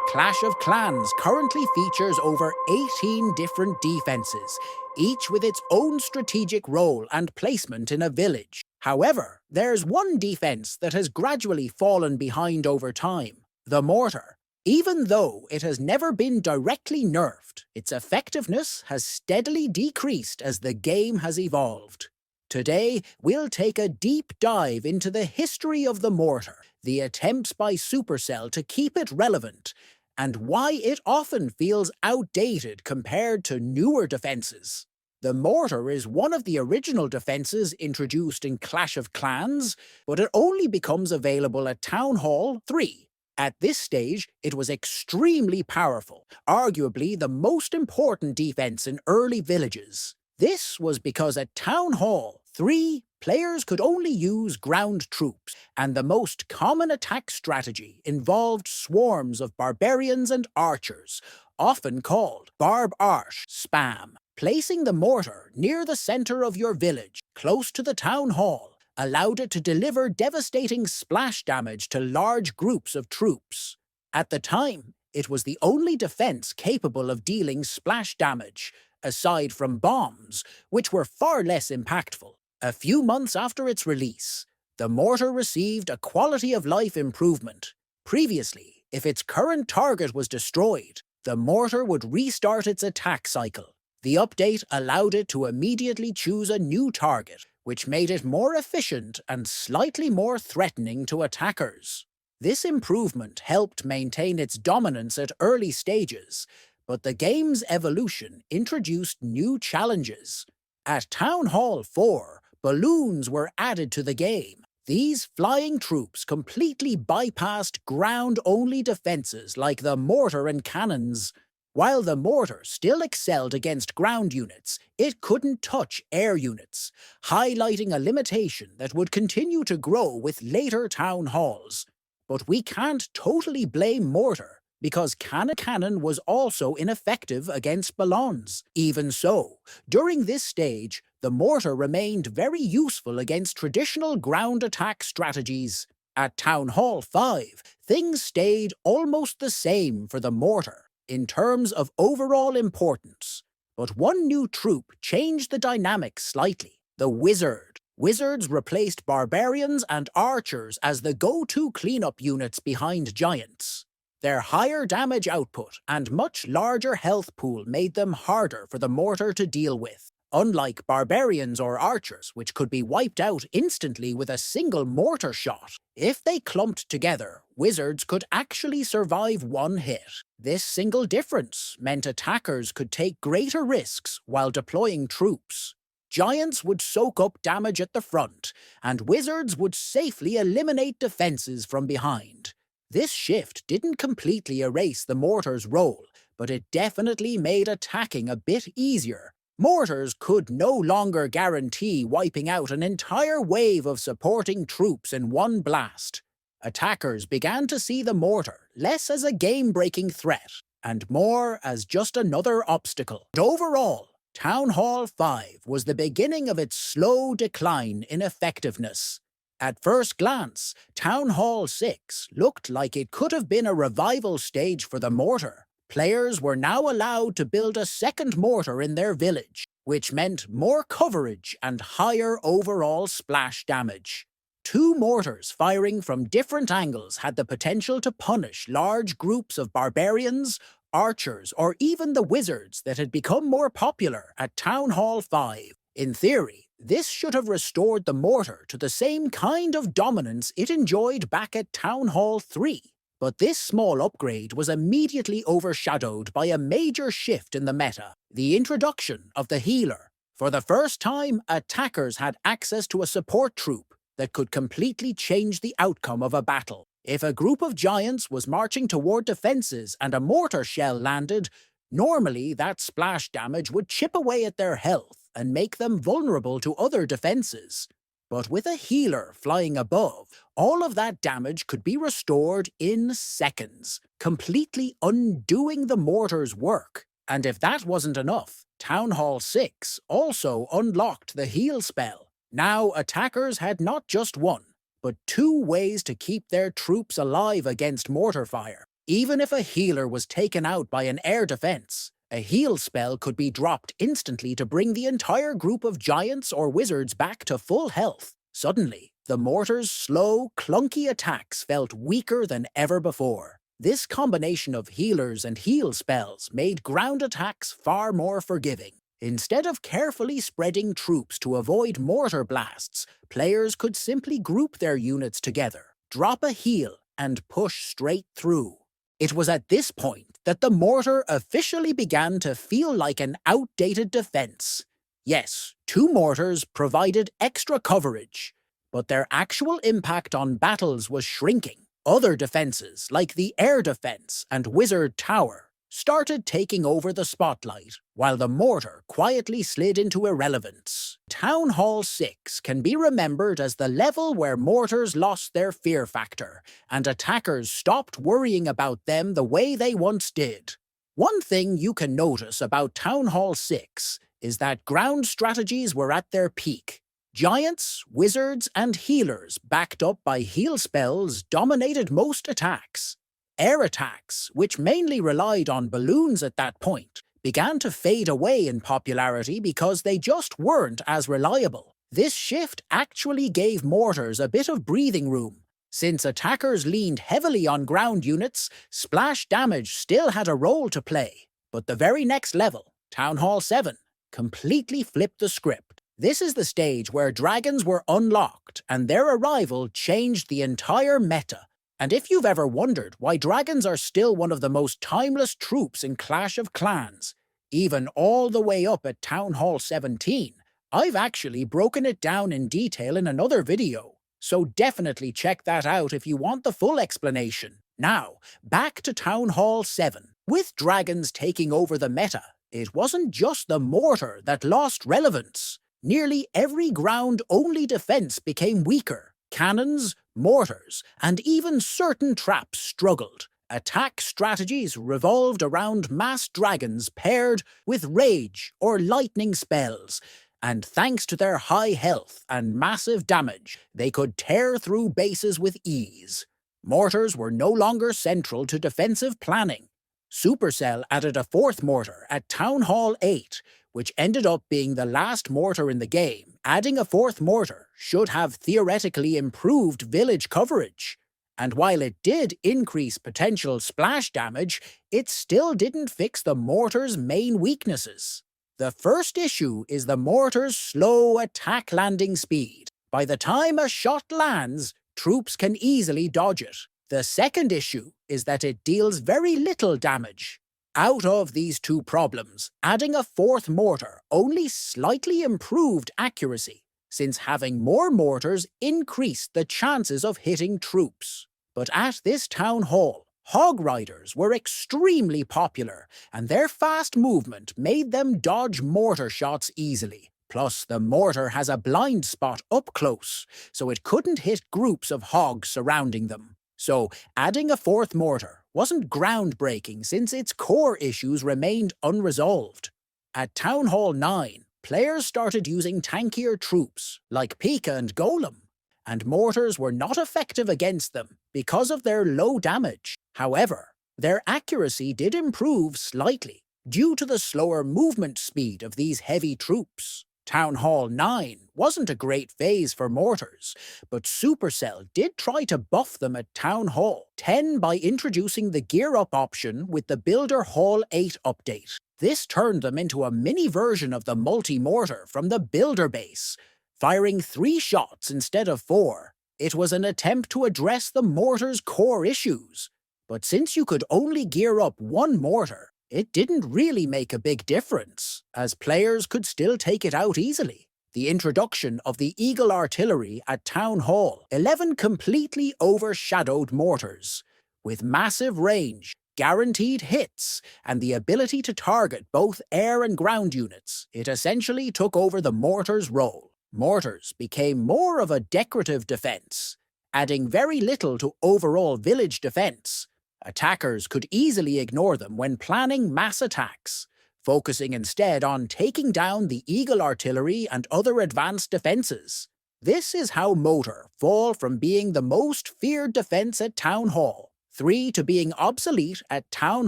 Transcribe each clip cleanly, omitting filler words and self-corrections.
Clash of Clans currently features over 18 different defenses, each with its own strategic role and placement in a village. However, there's one defense that has gradually fallen behind over time: the Mortar. Even though it has never been directly nerfed, its effectiveness has steadily decreased as the game has evolved. Today, we'll take a deep dive into the history of the Mortar, the attempts by Supercell to keep it relevant, and why it often feels outdated compared to newer defenses. The Mortar is one of the original defenses introduced in Clash of Clans, but it only becomes available at Town Hall 3. At this stage, it was extremely powerful, arguably the most important defense in early villages. This was because at Town Hall 3, players could only use ground troops, and the most common attack strategy involved swarms of barbarians and archers, often called Barb Arch spam. Placing the Mortar near the center of your village, close to the Town Hall, allowed it to deliver devastating splash damage to large groups of troops. At the time, it was the only defense capable of dealing splash damage, aside from bombs, which were far less impactful. A few months after its release, the Mortar received a quality-of-life improvement. Previously, if its current target was destroyed, the Mortar would restart its attack cycle. The update allowed it to immediately choose a new target, which made it more efficient and slightly more threatening to attackers. This improvement helped maintain its dominance at early stages, but the game's evolution introduced new challenges. At Town Hall 4, balloons were added to the game. These flying troops completely bypassed ground-only defenses like the Mortar and cannons. While the Mortar still excelled against ground units, it couldn't touch air units, highlighting a limitation that would continue to grow with later town halls. But we can't totally blame Mortar, because Cannon was also ineffective against ballons. Even so, during this stage, the Mortar remained very useful against traditional ground attack strategies. At Town Hall 5, things stayed almost the same for the Mortar in terms of overall importance. But one new troop changed the dynamic slightly: the Wizard. Wizards replaced barbarians and archers as the go-to cleanup units behind giants. Their higher damage output and much larger health pool made them harder for the Mortar to deal with. Unlike barbarians or archers, which could be wiped out instantly with a single mortar shot, if they clumped together, wizards could actually survive one hit. This single difference meant attackers could take greater risks while deploying troops. Giants would soak up damage at the front, and wizards would safely eliminate defenses from behind. This shift didn't completely erase the Mortar's role, but it definitely made attacking a bit easier. Mortars could no longer guarantee wiping out an entire wave of supporting troops in one blast. Attackers began to see the Mortar less as a game-breaking threat, and more as just another obstacle. But overall, Town Hall 5 was the beginning of its slow decline in effectiveness. At first glance, Town Hall 6 looked like it could have been a revival stage for the Mortar. Players were now allowed to build a second Mortar in their village, which meant more coverage and higher overall splash damage. Two Mortars firing from different angles had the potential to punish large groups of barbarians, archers, or even the wizards that had become more popular at Town Hall 5. In theory, this should have restored the Mortar to the same kind of dominance it enjoyed back at Town Hall 3. But this small upgrade was immediately overshadowed by a major shift in the meta: the introduction of the healer. For the first time, attackers had access to a support troop that could completely change the outcome of a battle. If a group of giants was marching toward defenses and a mortar shell landed, normally that splash damage would chip away at their health and make them vulnerable to other defenses. But with a healer flying above, all of that damage could be restored in seconds, completely undoing the Mortar's work. And if that wasn't enough, Town Hall 6 also unlocked the heal spell. Now attackers had not just one, but two ways to keep their troops alive against mortar fire. Even if a healer was taken out by an air defense, a heal spell could be dropped instantly to bring the entire group of giants or wizards back to full health. Suddenly, the Mortar's slow, clunky attacks felt weaker than ever before. This combination of healers and heal spells made ground attacks far more forgiving. Instead of carefully spreading troops to avoid mortar blasts, players could simply group their units together, drop a heal, and push straight through. It was at this point that the mortar officially began to feel like an outdated defense. Yes, two mortars provided extra coverage, but their actual impact on battles was shrinking. Other defenses, like the air defense and wizard tower, started taking over the spotlight, while the mortar quietly slid into irrelevance. Town Hall 6 can be remembered as the level where mortars lost their fear factor, and attackers stopped worrying about them the way they once did. One thing you can notice about Town Hall 6 is that ground strategies were at their peak. Giants, wizards, and healers backed up by heal spells dominated most attacks. Air attacks, which mainly relied on balloons at that point, began to fade away in popularity because they just weren't as reliable. This shift actually gave mortars a bit of breathing room. Since attackers leaned heavily on ground units, splash damage still had a role to play. But the very next level, Town Hall 7, completely flipped the script. This is the stage where dragons were unlocked, and their arrival changed the entire meta. And if you've ever wondered why dragons are still one of the most timeless troops in Clash of Clans, even all the way up at Town Hall 17, I've actually broken it down in detail in another video, so definitely check that out if you want the full explanation. Now, back to Town Hall 7. With dragons taking over the meta, it wasn't just the mortar that lost relevance. Nearly every ground-only defense became weaker. Cannons, mortars, and even certain traps struggled. Attack strategies revolved around mass dragons paired with rage or lightning spells, and thanks to their high health and massive damage, they could tear through bases with ease. Mortars were no longer central to defensive planning. Supercell added a fourth mortar at Town Hall 8, which ended up being the last mortar in the game. Adding a fourth mortar should have theoretically improved village coverage. And while it did increase potential splash damage, it still didn't fix the mortar's main weaknesses. The first issue is the mortar's slow attack landing speed. By the time a shot lands, troops can easily dodge it. The second issue is that it deals very little damage. Out of these two problems, adding a fourth mortar only slightly improved accuracy, since having more mortars increased the chances of hitting troops. But at this town hall, hog riders were extremely popular, and their fast movement made them dodge mortar shots easily. Plus, the mortar has a blind spot up close, so it couldn't hit groups of hogs surrounding them. So, adding a fourth mortar wasn't groundbreaking since its core issues remained unresolved. At Town Hall 9, players started using tankier troops, like Pika and Golem, and mortars were not effective against them because of their low damage. However, their accuracy did improve slightly due to the slower movement speed of these heavy troops. Town Hall 9 wasn't a great phase for mortars, but Supercell did try to buff them at Town Hall 10 by introducing the Gear Up option with the Builder Hall 8 update. This turned them into a mini version of the multi-mortar from the Builder base, firing 3 shots instead of 4. It was an attempt to address the mortar's core issues, but since you could only gear up 1 mortar, it didn't really make a big difference, as players could still take it out easily. The introduction of the Eagle Artillery at Town Hall 11 completely overshadowed mortars. With massive range, guaranteed hits, and the ability to target both air and ground units, it essentially took over the mortar's role. Mortars became more of a decorative defense, adding very little to overall village defense. Attackers could easily ignore them when planning mass attacks, focusing instead on taking down the Eagle Artillery and other advanced defenses. This is how Mortar fall from being the most feared defense at Town Hall, 3 to being obsolete at Town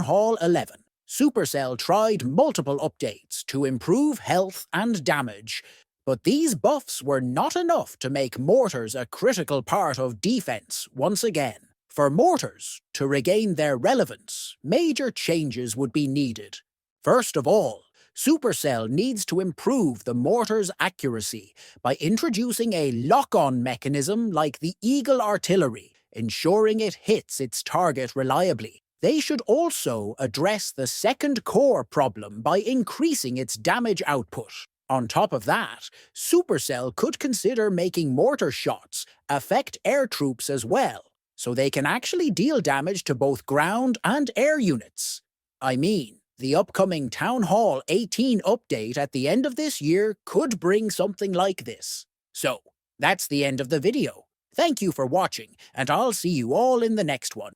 Hall 11. Supercell tried multiple updates to improve health and damage, but these buffs were not enough to make mortars a critical part of defense once again. For mortars to regain their relevance, major changes would be needed. First of all, Supercell needs to improve the mortar's accuracy by introducing a lock-on mechanism like the Eagle artillery, ensuring it hits its target reliably. They should also address the second core problem by increasing its damage output. On top of that, Supercell could consider making mortar shots affect air troops as well, so they can actually deal damage to both ground and air units. I mean, the upcoming Town Hall 18 update at the end of this year could bring something like this. So, that's the end of the video. Thank you for watching, and I'll see you all in the next one.